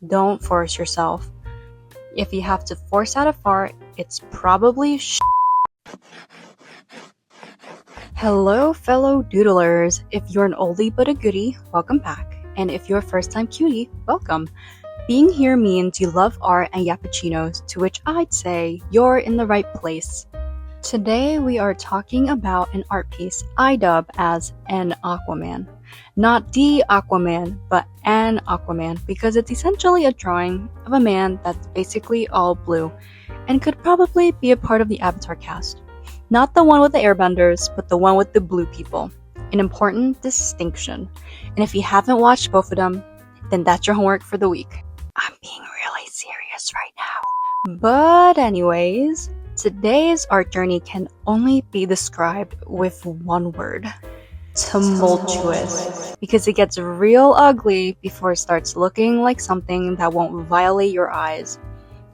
don't force yourself. If you have to force out a fart, it's probably Hello, fellow doodlers. If you're an oldie but a goodie, welcome back. And if you're a first-time cutie, welcome. Being here means you love art and yappuccinos, to which I'd say you're in the right place. Today we are talking about an art piece I dub as an Aquaman. Not the Aquaman, but an Aquaman, because it's essentially a drawing of a man that's basically all blue, and could probably be a part of the Avatar cast. Not the one with the airbenders, but the one with the blue people. An important distinction. And if you haven't watched both of them, then that's your homework for the week. I'm being really serious right now. But anyways, today's art journey can only be described with one word. Tumultuous. Because it gets real ugly before it starts looking like something that won't violate your eyes.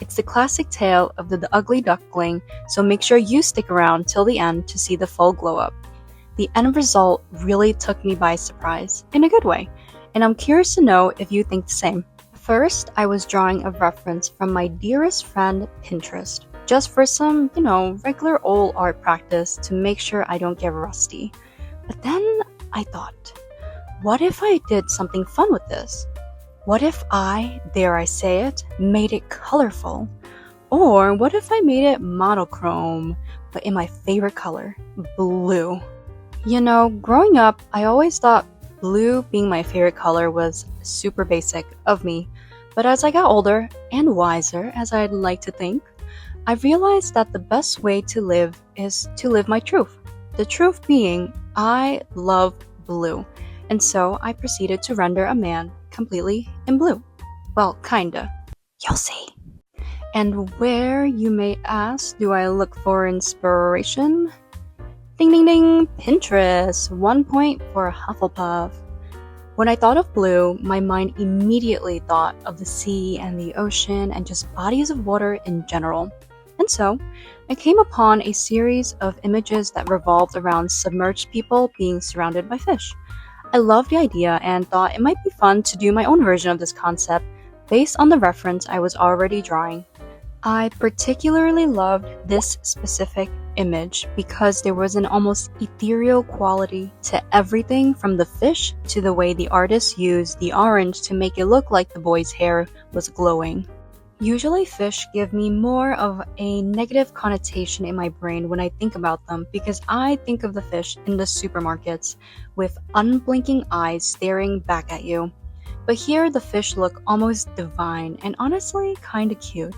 It's the classic tale of the ugly duckling, so make sure you stick around till the end to see the full glow up. The end result really took me by surprise, in a good way, and I'm curious to know if you think the same. First, I was drawing a reference from my dearest friend, Pinterest, just for some, regular old art practice to make sure I don't get rusty. But then I thought, what if I did something fun with this? What if I, dare I say it, made it colorful? Or what if I made it monochrome, but in my favorite color, blue? Growing up, I always thought blue being my favorite color was super basic of me. But as I got older, and wiser as I'd like to think, I realized that the best way to live is to live my truth. The truth being, I love blue. And so I proceeded to render a man completely in blue. Well, kinda. You'll see. And where, you may ask, do I look for inspiration? Ding ding ding, Pinterest, 1 point for Hufflepuff. When I thought of blue, my mind immediately thought of the sea and the ocean and just bodies of water in general. And so, I came upon a series of images that revolved around submerged people being surrounded by fish. I loved the idea and thought it might be fun to do my own version of this concept based on the reference I was already drawing. I particularly loved this specific image because there was an almost ethereal quality to everything from the fish to the way the artist used the orange to make it look like the boy's hair was glowing. Usually fish give me more of a negative connotation in my brain when I think about them because I think of the fish in the supermarkets with unblinking eyes staring back at you. But here the fish look almost divine and honestly kinda cute.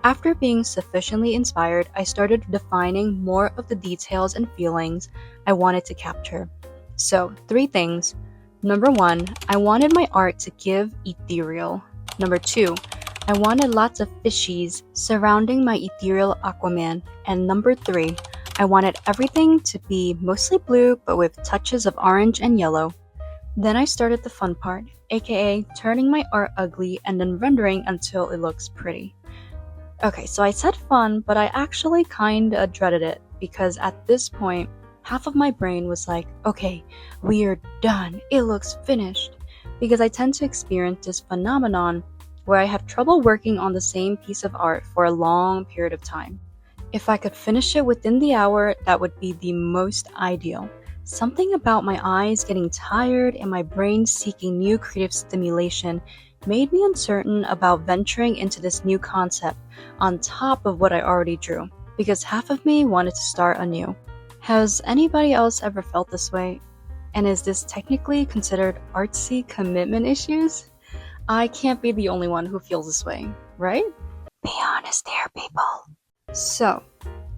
After being sufficiently inspired, I started defining more of the details and feelings I wanted to capture. So, 3 things. Number 1, I wanted my art to give ethereal. Number 2, I wanted lots of fishies surrounding my ethereal Aquaman. And number 3, I wanted everything to be mostly blue but with touches of orange and yellow. Then I started the fun part, aka turning my art ugly and then rendering until it looks pretty. Okay, so I said fun, but I actually kinda dreaded it because at this point, half of my brain was like, okay, we are done, it looks finished. Because I tend to experience this phenomenon where I have trouble working on the same piece of art for a long period of time. If I could finish it within the hour, that would be the most ideal. Something about my eyes getting tired and my brain seeking new creative stimulation made me uncertain about venturing into this new concept on top of what I already drew, because half of me wanted to start anew. Has anybody else ever felt this way? And is this technically considered artsy commitment issues? I can't be the only one who feels this way, right? Be honest here, people. So,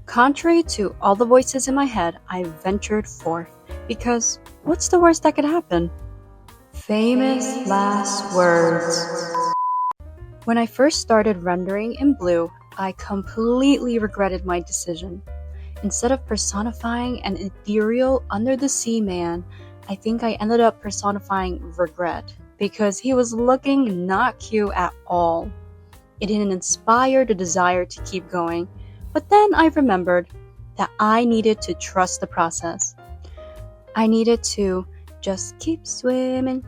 contrary to all the voices in my head, I ventured forth, because what's the worst that could happen? Famous last words. When I first started rendering in blue, I completely regretted my decision. Instead of personifying an ethereal under-the-sea man, I think I ended up personifying regret, because he was looking not cute at all. It didn't inspire the desire to keep going, but then I remembered that I needed to trust the process. I needed to just keep swimming,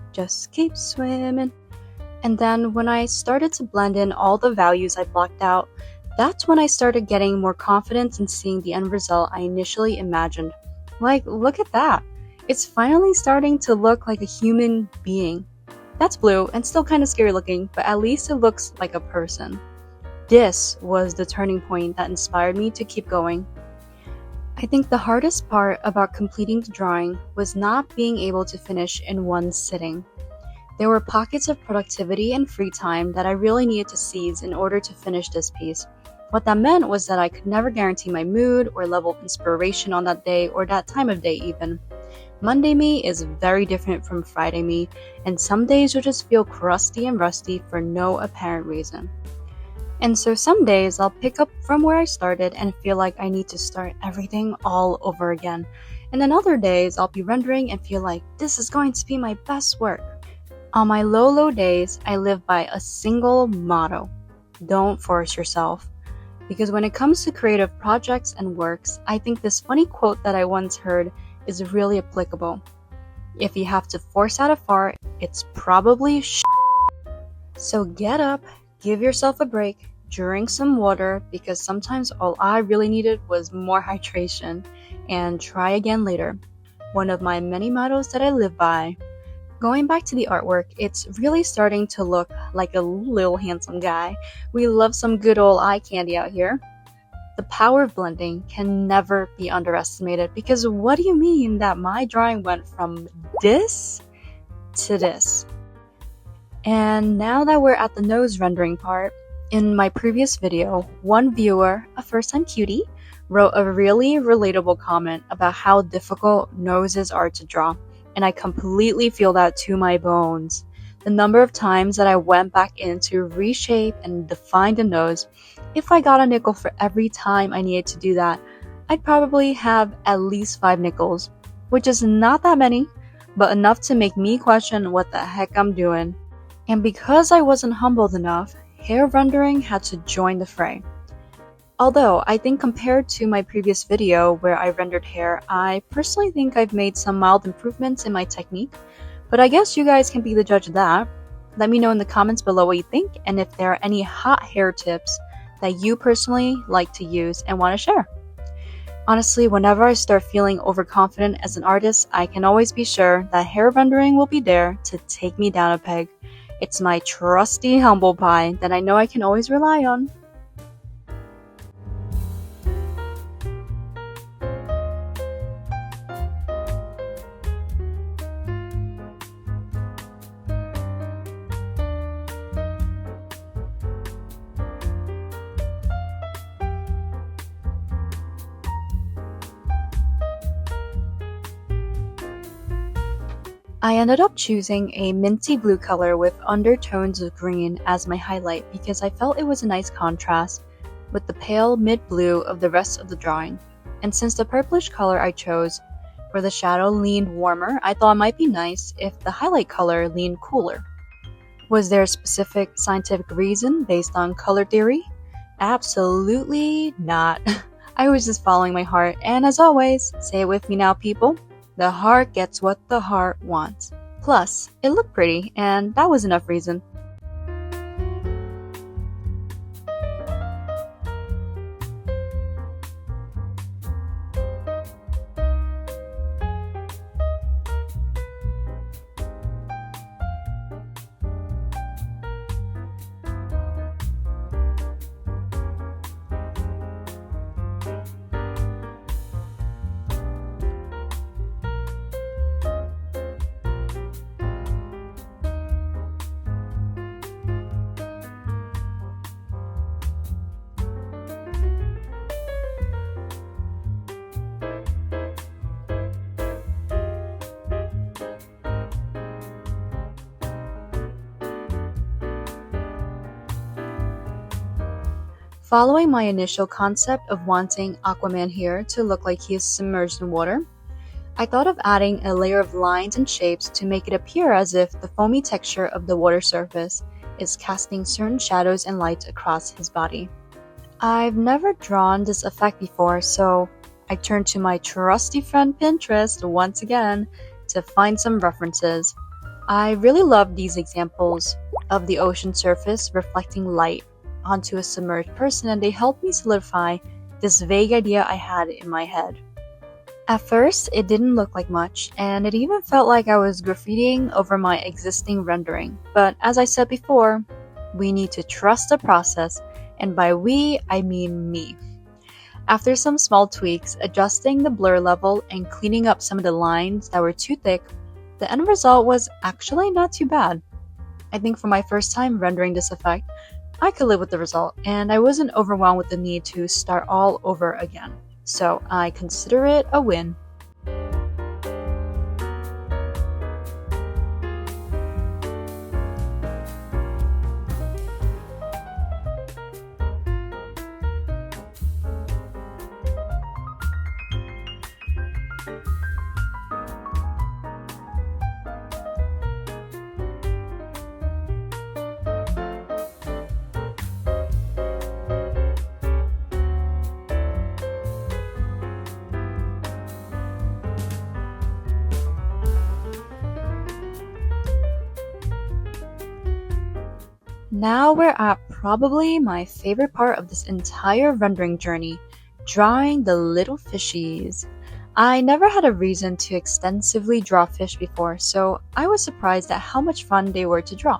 And then when I started to blend in all the values I blocked out, that's when I started getting more confidence in seeing the end result I initially imagined. Like, look at that. It's finally starting to look like a human being. That's blue and still kind of scary looking, but at least it looks like a person. This was the turning point that inspired me to keep going. I think the hardest part about completing the drawing was not being able to finish in one sitting. There were pockets of productivity and free time that I really needed to seize in order to finish this piece. What that meant was that I could never guarantee my mood or level of inspiration on that day or that time of day even. Monday me is very different from Friday me, and some days you'll just feel crusty and rusty for no apparent reason. And so some days I'll pick up from where I started and feel like I need to start everything all over again. And then other days I'll be rendering and feel like this is going to be my best work. On my low days, I live by a single motto: don't force yourself. Because when it comes to creative projects and works, I think this funny quote that I once heard is really applicable. If you have to force out a fart, it's probably So get up, give yourself a break, drink some water, because sometimes all I really needed was more hydration, and try again later. One of my many mottos that I live by. Going back to the artwork, it's really starting to look like a little handsome guy. We love some good old eye candy out here. The power of blending can never be underestimated, because what do you mean that my drawing went from this to this? And now that we're at the nose rendering part, in my previous video, one viewer, a first-time cutie, wrote a really relatable comment about how difficult noses are to draw, and I completely feel that to my bones. The number of times that I went back in to reshape and define the nose, if I got a nickel for every time I needed to do that, I'd probably have at least 5 nickels, which is not that many, but enough to make me question what the heck I'm doing. And because I wasn't humbled enough, hair rendering had to join the fray. Although I think compared to my previous video where I rendered hair, I personally think I've made some mild improvements in my technique, but I guess you guys can be the judge of that. Let me know in the comments below what you think, and if there are any hot hair tips that you personally like to use and want to share. Honestly, whenever I start feeling overconfident as an artist, I can always be sure that hair rendering will be there to take me down a peg. It's my trusty humble pie that I know I can always rely on. I ended up choosing a minty blue color with undertones of green as my highlight because I felt it was a nice contrast with the pale mid-blue of the rest of the drawing. And since the purplish color I chose for the shadow leaned warmer, I thought it might be nice if the highlight color leaned cooler. Was there a specific scientific reason based on color theory? Absolutely not. I was just following my heart, and as always, say it with me now, people. The heart gets what the heart wants. Plus, it looked pretty, and that was enough reason. Following my initial concept of wanting Aquaman hair to look like he is submerged in water, I thought of adding a layer of lines and shapes to make it appear as if the foamy texture of the water surface is casting certain shadows and light across his body. I've never drawn this effect before, so I turned to my trusty friend Pinterest once again to find some references. I really love these examples of the ocean surface reflecting light onto a submerged person, and they helped me solidify this vague idea I had in my head. At first, it didn't look like much, and it even felt like I was graffitiing over my existing rendering. But as I said before, we need to trust the process, and by we, I mean me. After some small tweaks, adjusting the blur level and cleaning up some of the lines that were too thick, the end result was actually not too bad. I think for my first time rendering this effect, I could live with the result, and I wasn't overwhelmed with the need to start all over again. So I consider it a win. Now we're at probably my favorite part of this entire rendering journey, drawing the little fishies. I never had a reason to extensively draw fish before, so I was surprised at how much fun they were to draw.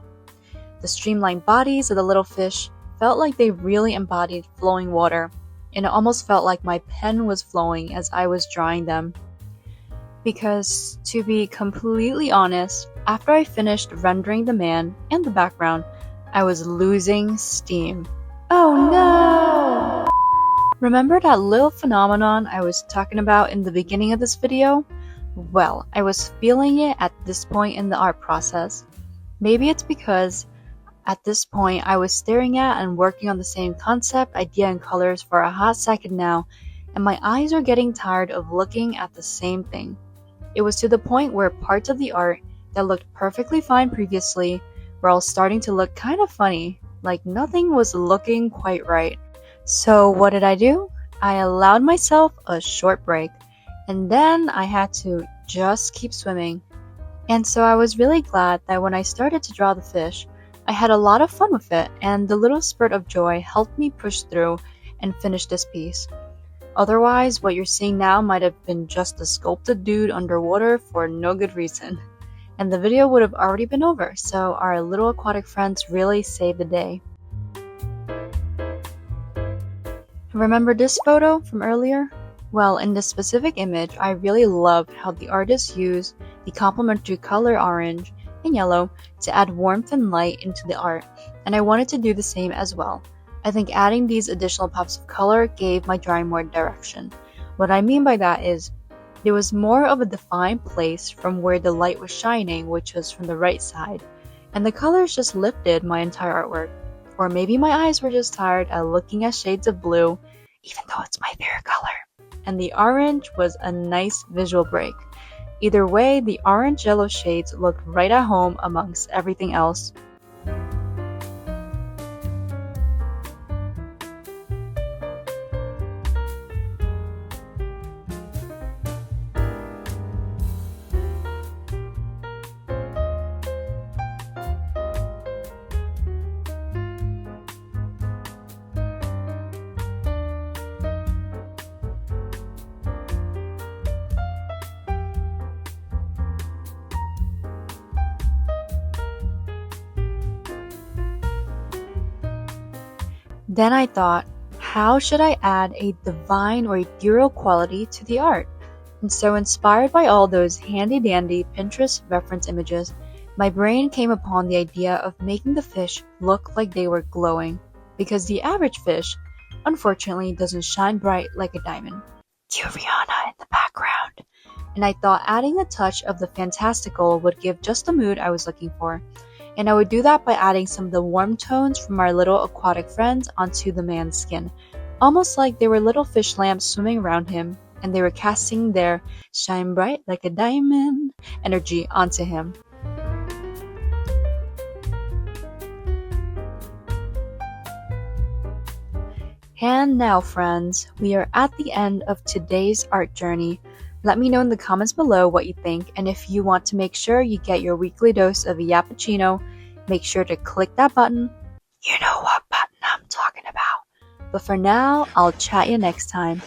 The streamlined bodies of the little fish felt like they really embodied flowing water, and it almost felt like my pen was flowing as I was drawing them. Because, to be completely honest, after I finished rendering the man and the background, I was losing steam. Oh no! Remember that little phenomenon I was talking about in the beginning of this video? Well, I was feeling it at this point in the art process. Maybe it's because at this point I was staring at and working on the same concept, idea, and colors for a hot second now, and my eyes were getting tired of looking at the same thing. It was to the point where parts of the art that looked perfectly fine previously were all starting to look kind of funny, like nothing was looking quite right. So what did I do? I allowed myself a short break, and then I had to just keep swimming. And so I was really glad that when I started to draw the fish, I had a lot of fun with it, and the little spurt of joy helped me push through and finish this piece. Otherwise, what you're seeing now might have been just a sculpted dude underwater for no good reason. And the video would have already been over, so our little aquatic friends really saved the day. Remember this photo from earlier? Well, in this specific image, I really loved how the artist used the complementary color orange and yellow to add warmth and light into the art, and I wanted to do the same as well. I think adding these additional pops of color gave my drawing more direction. What I mean by that is, there was more of a defined place from where the light was shining, which was from the right side, and the colors just lifted my entire artwork. Or maybe my eyes were just tired at looking at shades of blue, even though it's my favorite color. And the orange was a nice visual break. Either way, the orange-yellow shades looked right at home amongst everything else. Then I thought, how should I add a divine or ethereal quality to the art? And so, inspired by all those handy-dandy Pinterest reference images, my brain came upon the idea of making the fish look like they were glowing, because the average fish, unfortunately, doesn't shine bright like a diamond. Cue Rihanna in the background. And I thought adding a touch of the fantastical would give just the mood I was looking for. And I would do that by adding some of the warm tones from our little aquatic friends onto the man's skin, almost like they were little fish lamps swimming around him, and they were casting their shine bright like a diamond energy onto him. And now, friends, we are at the end of today's art journey. Let me know in the comments below what you think, and if you want to make sure you get your weekly dose of yappuccino, make sure to click that button. You know what button I'm talking about. But for now, I'll chat you next time.